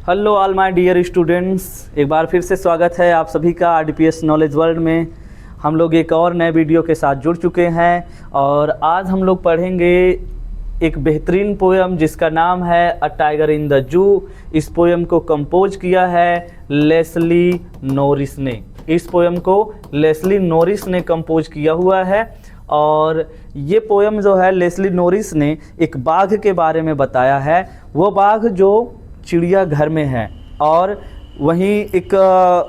Hello all my dear students, एक बार फिर से स्वागत है आप सभी का आरडीपीएस नॉलेज वर्ल्ड में। हम लोग एक और नए वीडियो के साथ जुड़ चुके हैं और आज हम लोग पढ़ेंगे एक बेहतरीन पोएम जिसका नाम है a tiger in the zoo. इस पोएम को कंपोज किया है लेस्ली नॉरिस ने। इस पोएम को लेस्ली नॉरिस ने कंपोज किया हुआ है और ये पोएम जो है लेस्ली नॉरिस ने एक बाघ के बारे में बताया है। वो बाघ जो चिड़ियाघर में है और वहीं एक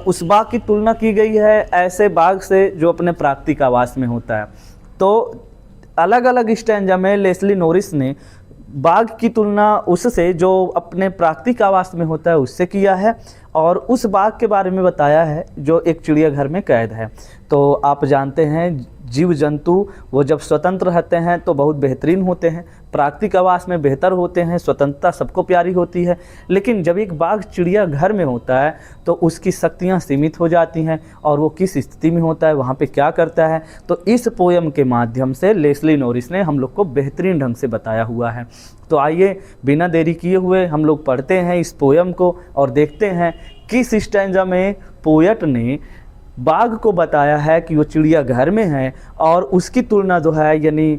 उस बाघ की तुलना की गई है ऐसे बाघ से जो अपने प्राकृतिक आवास में होता है। तो अलग अलग स्टैंजा में लेस्ली नॉरिस ने बाघ की तुलना उससे जो अपने प्राकृतिक आवास में होता है उससे किया है और उस बाघ के बारे में बताया है जो एक चिड़ियाघर में कैद है। तो आप जानते हैं जीव जंतु वो जब स्वतंत्र रहते हैं तो बहुत बेहतरीन होते हैं, प्राकृतिक आवास में बेहतर होते हैं, स्वतंत्रता सबको प्यारी होती है। लेकिन जब एक बाघ चिड़ियाघर में होता है तो उसकी शक्तियाँ सीमित हो जाती हैं और वो किस स्थिति में होता है, वहाँ पे क्या करता है, तो इस पोएम के माध्यम से लेस्ली नॉरिस ने हम लोग को बेहतरीन ढंग से बताया हुआ है। तो आइए बिना देरी किए हुए हम लोग पढ़ते हैं इस पोएम को और देखते हैं किस स्टैंजा में पोएट ने बाघ को बताया है कि वो चिड़ियाघर में है और उसकी तुलना जो है यानी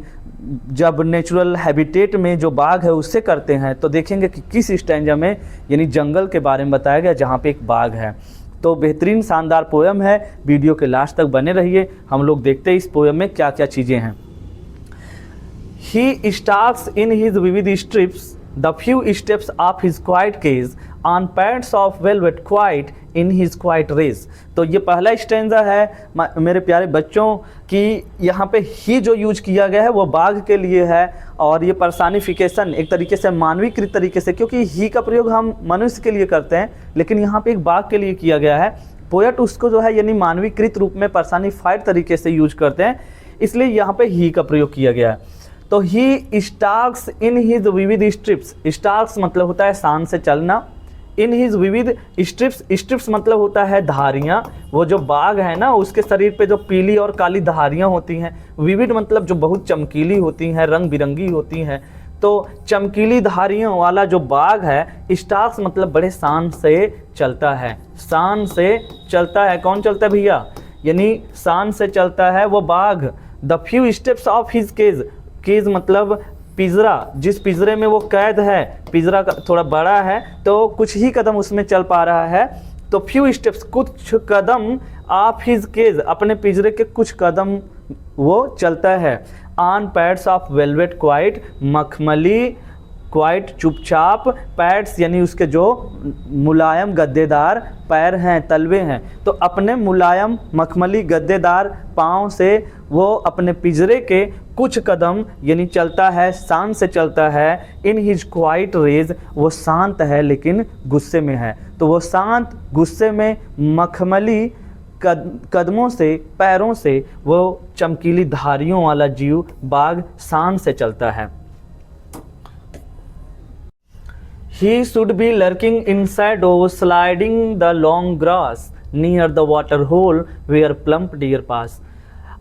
जब नेचुरल हैबिटेट में जो बाघ है उससे करते हैं। तो देखेंगे कि किस स्टैंजा में यानी जंगल के बारे में बताया गया जहाँ पे एक बाघ है। तो बेहतरीन शानदार पोएम है, वीडियो के लास्ट तक बने रहिए। हम लोग देखते हैं इस पोएम में क्या क्या चीज़ें हैं। He starts in his vivid strips the few steps of his quiet cage on pads of velvet quiet in his quiet race। तो ये पहला स्टैंजा है मेरे प्यारे बच्चों कि यहाँ पे ही जो यूज किया गया है वो बाघ के लिए है और ये पर्सनिफिकेशन एक तरीके से मानवीकृत तरीके से, क्योंकि ही का प्रयोग हम मनुष्य के लिए करते हैं लेकिन यहाँ पे एक बाघ के लिए किया गया है। पोएट उसको जो है यानी मानवीकृत रूप में पर्सनिफाइड तरीके से यूज करते हैं, इसलिए यहाँ पे ही का प्रयोग किया गया है। तो ही स्टार्क्स इन हिज विविध स्ट्रिप्स। स्टार्क्स मतलब होता है शान से चलना। इन हिज विविध स्ट्रिप्स, स्ट्रिप्स मतलब होता है धारियाँ। वो जो बाघ है ना उसके शरीर पे जो पीली और काली धारियाँ होती हैं। विविध मतलब जो बहुत चमकीली होती हैं, रंग बिरंगी होती हैं। तो चमकीली धारियों वाला जो बाघ है, स्टार्क्स मतलब बड़े शान से चलता है। शान से चलता है, कौन चलता है भैया? यानी शान से चलता है वो बाघ। The few steps of his cage, cage मतलब पिंजरा, जिस पिंजरे में वो कैद है, पिंजरा का थोड़ा बड़ा है तो कुछ ही कदम उसमें चल पा रहा है। तो फ्यू स्टेप्स कुछ कदम ऑफ हिज केज, अपने पिंजरे के कुछ कदम वो चलता है। On pads of velvet quite, मखमली क्वाइट चुपचाप, पैड्स यानी उसके जो मुलायम गद्देदार पैर हैं, तलवे हैं, तो अपने मुलायम मखमली गद्देदार पाँव से वो अपने पिंजरे के कुछ कदम यानी चलता है, शान से चलता है। इन हिज क्वाइट रेज, वो शांत है लेकिन गुस्से में है। तो वो शांत गुस्से में मखमली कदमों से, पैरों से वो चमकीली धारियों वाला जीव बाघ शान से चलता है। He should be lurking in shadow, sliding the long grass near the water hole where plump deer pass।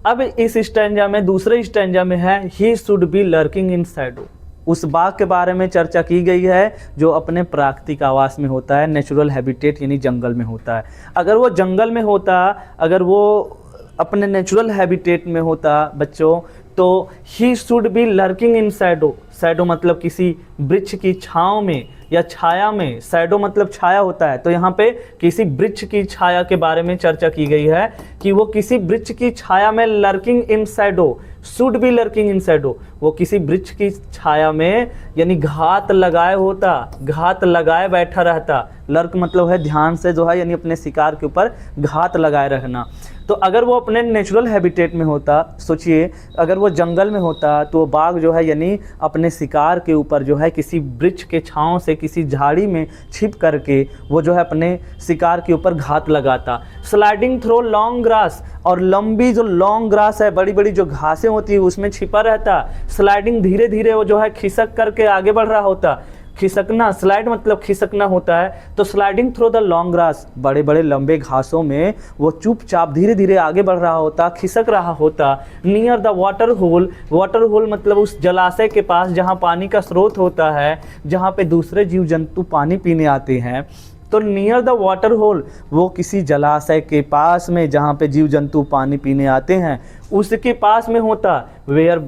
अब इस स्टैंजा में, दूसरे स्टैंजा में है He should be lurking in shadow। उस बाघ के बारे में चर्चा की गई है जो अपने प्राकृतिक आवास में होता है, नेचुरल हैबिटेट यानी जंगल में होता है। अगर वो जंगल में होता, अगर वो अपने नेचुरल हैबिटेट में होता बच्चों, तो he should B lurking in Shadow. Shadow मतलब किसी वृक्ष की छाँव में या छाया में। शैडो मतलब छाया होता है, तो यहाँ पे किसी वृक्ष की छाया के बारे में चर्चा की गई है कि वो किसी वृक्ष की छाया में lurking in Shadow, should be lurking in Shadow. वो किसी वृक्ष की छाया में यानी घात लगाए होता, घात लगाए बैठा रहता। लर्क मतलब है ध्यान से जो है यानी अपने शिकार के ऊपर घात लगाए रहना। तो अगर वो अपने नेचुरल हैबिटेट में होता, सोचिए अगर वो जंगल में होता तो वो बाघ जो है यानी अपने शिकार के ऊपर जो है किसी वृक्ष के छांव से, किसी झाड़ी में छिप करके वो जो है अपने शिकार के ऊपर घात लगाता। स्लाइडिंग थ्रो लॉन्ग ग्रास, और लंबी जो लॉन्ग ग्रास है, बड़ी बड़ी जो घासें होती है उसमें छिपा रहता। स्लाइडिंग धीरे धीरे वो जो है खिसक करके आगे बढ़ रहा होता। खिसकना, स्लाइड मतलब खिसकना होता है। तो sliding through the long grass, बड़े बड़े लंबे घासों में वो चुपचाप धीरे धीरे आगे बढ़ रहा होता, खिसक रहा होता। Near the water hole, water hole मतलब उस जलाशय के पास जहाँ पानी का स्रोत होता है, जहाँ पे दूसरे जीव जंतु पानी पीने आते हैं। तो नियर द वाटर होल, वो किसी जलाशय के पास में जहाँ पे जीव जंतु पानी पीने आते हैं उसके पास में होता। वेयर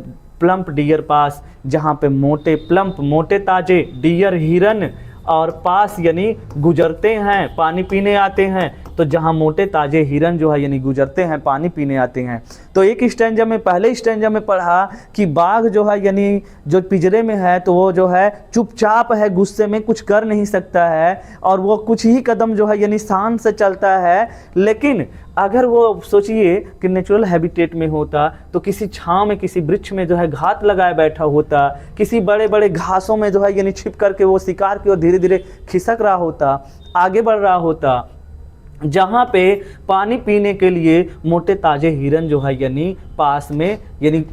प्लम्प डियर पास, जहाँ पे मोटे प्लम्प, मोटे ताजे डियर, हिरन और पास यानी गुजरते हैं, पानी पीने आते हैं। तो जहाँ मोटे ताजे हिरन जो है यानी गुजरते हैं, पानी पीने आते हैं। तो एक स्टैंजा में, पहले स्टैंजा में पढ़ा कि बाघ जो है यानी जो पिंजरे में है तो वो जो है चुपचाप है, गुस्से में कुछ कर नहीं सकता है और वो कुछ ही कदम जो है यानी शान से चलता है। लेकिन अगर वो सोचिए कि नेचुरल हैबिटेट में होता तो किसी छांव में, किसी वृक्ष में जो है घात लगाए बैठा होता, किसी बड़े बड़े घासों में जो है यानी छिप करके वो शिकार की ओर धीरे धीरे खिसक रहा होता, आगे बढ़ रहा होता। जहाँ पे पानी पीने के लिए मोटे ताजे हिरन जो है यानी पास में, यानी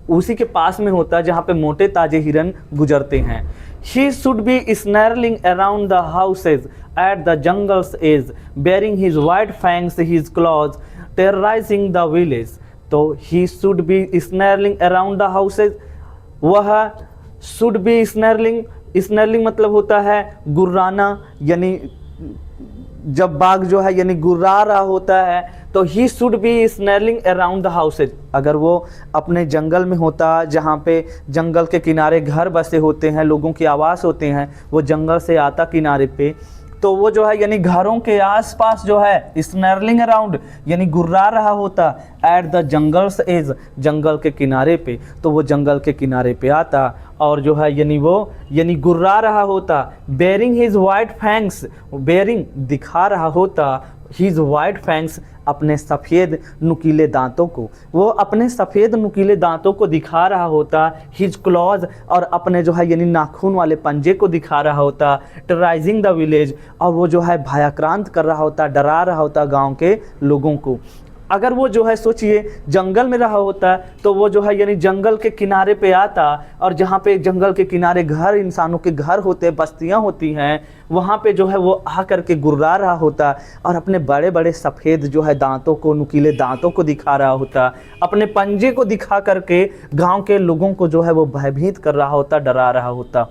उसी के पास में होता जहाँ पे मोटे ताजे हिरन गुजरते हैं। He should be snarling around the houses at the jungle's edge, bearing his white fangs, his claws, terrorizing the village. तो he should be snarling around the houses, वह should be snarling, snarling मतलब होता है गुर्राना, यानी जब बाघ जो है यानी गुर्रा रहा होता है तो he should be snarling around the houses. अगर वो अपने जंगल में होता, जहाँ पे जंगल के किनारे घर बसे होते हैं, लोगों के आवास होते हैं, वो जंगल से आता किनारे पे, तो वो जो है यानी घरों के आसपास जो है स्नैरलिंग अराउंड यानी गुर्रा रहा होता एट द जंगल्स एज, जंगल के किनारे पे। तो वो जंगल के किनारे पे आता और जो है यानी वो यानी गुर्रा रहा होता। Bearing his white fangs, bearing दिखा रहा होता, हिज वाइट फैंग्स अपने सफ़ेद नुकीले दांतों को, वो अपने सफ़ेद नुकीले दांतों को दिखा रहा होता। हिज क्लॉज, और अपने जो है यानी नाखून वाले पंजे को दिखा रहा होता। टेरराइजिंग द विलेज, और वो जो है भयाक्रांत कर रहा होता, डरा रहा होता गांव के लोगों को। अगर वो जो है सोचिए जंगल में रहा होता तो वो जो है यानी जंगल के किनारे पे आता और जहाँ पे जंगल के किनारे घर, इंसानों के घर होते, बस्तियाँ होती हैं, वहाँ पे जो है वो आ करके गुर्रा रहा होता और अपने बड़े बड़े सफ़ेद जो है दांतों को, नुकीले दांतों को दिखा रहा होता, अपने पंजे को दिखा करके गाँव के लोगों को जो है वो भयभीत कर रहा होता, डरा रहा होता।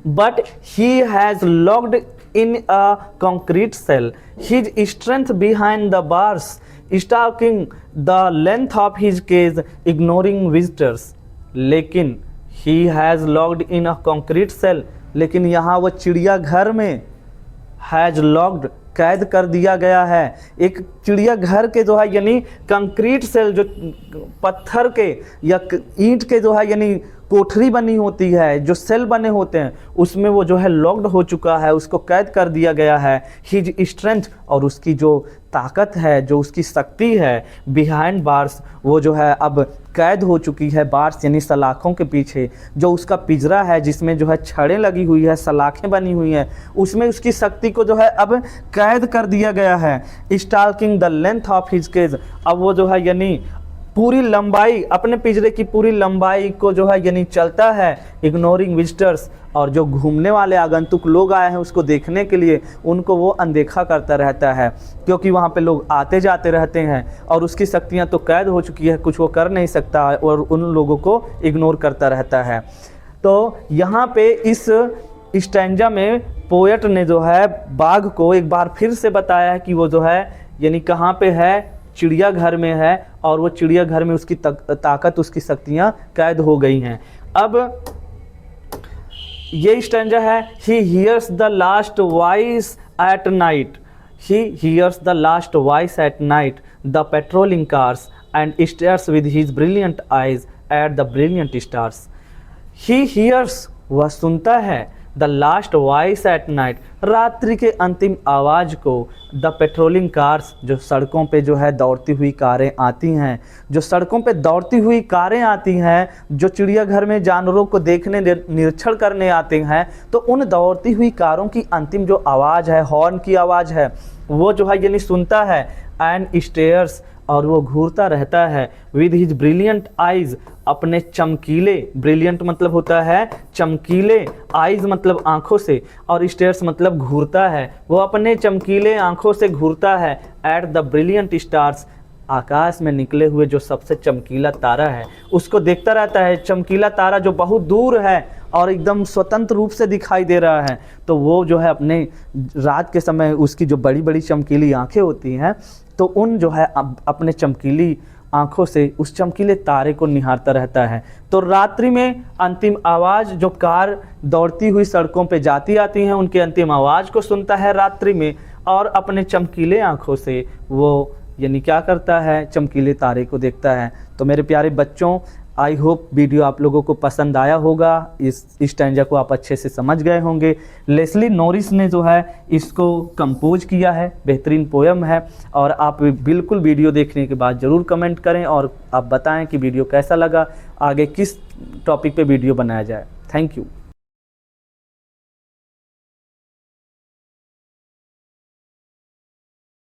But he has locked in a concrete cell, his strength behind the bars, stalking the length of his cage, ignoring visitors. लेकिन he has locked in a concrete cell, लेकिन यहाँ वो चिड़िया घर में has locked कैद कर दिया गया है। एक चिड़िया घर के जो है यानी कंक्रीट सेल, जो पत्थर के या ईंट के जो है यानी कोठरी बनी होती है, जो सेल बने होते हैं, उसमें वो जो है लॉक्ड हो चुका है, उसको कैद कर दिया गया है। हिज स्ट्रेंथ, और उसकी जो ताकत है, जो उसकी शक्ति है, बिहाइंड बार्स, वो जो है अब कैद हो चुकी है। बार्स यानी सलाखों के पीछे जो उसका पिंजरा है, जिसमें जो है छड़ें लगी हुई है, सलाखें बनी हुई हैं, उसमें उसकी शक्ति को जो है अब कैद कर दिया गया है। Stalking the length of his cage, अब वो जो है यानी पूरी लंबाई, अपने पिंजरे की पूरी लंबाई को जो है यानी चलता है। इग्नोरिंग विजिटर्स, और जो घूमने वाले आगंतुक लोग आए हैं उसको देखने के लिए, उनको वो अनदेखा करता रहता है, क्योंकि वहाँ पे लोग आते जाते रहते हैं और उसकी शक्तियाँ तो कैद हो चुकी है, कुछ वो कर नहीं सकता और उन लोगों को इग्नोर करता रहता है। तो यहाँ पे इस स्टैंजा में पोएट ने जो है बाघ को एक बार फिर से बताया है कि वो जो है यानी कहाँ पे है, चिड़ियाघर में है, और वो चिड़ियाघर में उसकी ताकत, उसकी शक्तियाँ कैद हो गई हैं। अब ये स्टैंजा है, he hears the last voice at night, he hears the last voice at night the patrolling cars and stairs with his brilliant eyes at the brilliant stars. He hears, वह सुनता है, the last voice at night, रात्रि के अंतिम आवाज़ को, the patrolling cars, जो सड़कों पे जो है दौड़ती हुई कारें आती हैं, जो सड़कों पे दौड़ती हुई कारें आती हैं, जो चिड़ियाघर में जानवरों को देखने, निरीक्षण करने आते हैं, तो उन दौड़ती हुई कारों की अंतिम जो आवाज़ है, हॉर्न की आवाज़ है, वो जो है यानी सुनता है। एंड स्टेयर्स, और वो घूरता रहता है विद हिज ब्रिलियंट आइज, अपने चमकीले, ब्रिलियंट मतलब होता है चमकीले, आइज मतलब आंखों से, और स्टेयर्स मतलब घूरता है, वो अपने चमकीले आंखों से घूरता है एट द ब्रिलियंट स्टार्स, आकाश में निकले हुए जो सबसे चमकीला तारा है उसको देखता रहता है। चमकीला तारा जो बहुत दूर है और एकदम स्वतंत्र रूप से दिखाई दे रहा है, तो वो जो है अपने रात के समय उसकी जो बड़ी बड़ी चमकीली आंखें होती हैं, तो उन जो है अपने चमकीली आंखों से उस चमकीले तारे को निहारता रहता है। तो रात्रि में अंतिम आवाज़, जो कार दौड़ती हुई सड़कों पे जाती आती हैं उनके अंतिम आवाज़ को सुनता है रात्रि में, और अपने चमकीले आंखों से वो यानी क्या करता है, चमकीले तारे को देखता है। तो मेरे प्यारे बच्चों, आई होप वीडियो आप लोगों को पसंद आया होगा, इस स्टैंजा को आप अच्छे से समझ गए होंगे। लेस्ली नॉरिस ने जो है इसको कंपोज किया है, बेहतरीन पोयम है। और आप बिल्कुल वीडियो देखने के बाद ज़रूर कमेंट करें और आप बताएं कि वीडियो कैसा लगा, आगे किस टॉपिक पे वीडियो बनाया जाए। Thank you.